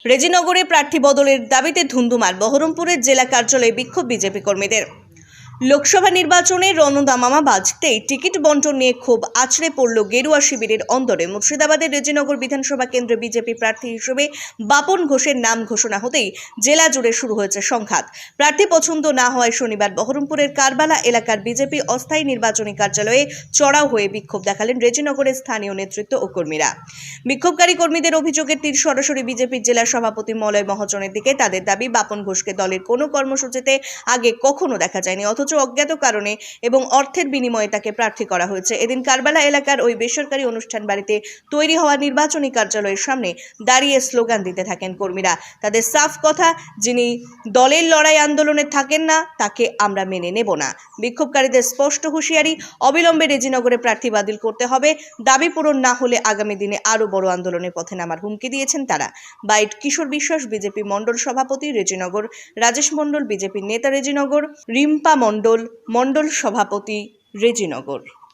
রেজিনগরে প্রার্থী বদলের দাবিতে ধুন্ধুমার বহরমপুরের জেলা কার্যালয়ে বিক্ষোভ বিজেপি কর্মীদের। লোকসভা নির্বাচনে রণদামামা বাজতেই টিকিট বন্টন নিয়ে ক্ষোভ আছড়ে পড়ল গেরুয়া শিবিরের অন্দরে। মুর্শিদাবাদের রেজিনগর বিধানসভা কেন্দ্রে বিজেপি প্রার্থী হিসেবে বাপন ঘোষের নাম ঘোষণা হতেই জেলা জুড়ে শুরু হয়েছে সংঘাত। প্রার্থী পছন্দ না হওয়ায় শনিবার বহরমপুরের কারবালা এলাকার বিজেপি অস্থায়ী নির্বাচনী কার্যালয়ে চড়াও হয়ে বিক্ষোভ দেখালেন রেজিনগরের স্থানীয় নেতৃত্ব ও কর্মীরা। বিক্ষোভকারী কর্মীদের অভিযোগের তীর সরাসরি বিজেপির জেলা সভাপতি মলয় মহাজনের দিকে। তাদের দাবি, বাপন ঘোষকে দলের কোনো কর্মসূচিতে আগে কখনো দেখা যায়নি, অথচ অজ্ঞাত কারণে এবং অর্থের বিনিময়ে তাকে প্রার্থী করা হয়েছে। এদিন কারবালা এলাকার ওই বেসরকারি অনুষ্ঠান বাড়িতে তৈরি হওয়া নির্বাচনী কার্যালয়ের সামনে দাঁড়িয়ে স্লোগান দিতে থাকেন কর্মীরা। তাদের সাফ কথা, যিনি দলের লড়াই আন্দোলনে থাকেন না তাকে আমরা মেনে নেব না। বিক্ষোভকারীদের স্পষ্ট হুঁশিয়ারি, অবিলম্বে রেজিনগরে প্রার্থী বাতিল করতে হবে। দাবি পূরণ না হলে আগামী দিনে আরও বড় আন্দোলনের পথে নামার হুমকি দিয়েছেন তারা। বাইট কিশোর বিশ্বাস, বিজেপি মণ্ডল সভাপতি রেজিনগর, রাজেশ মণ্ডল, বিজেপির নেতা রেজিনগর, রিম্পা মণ্ডল, মণ্ডল সভাপতি রেজিনগর।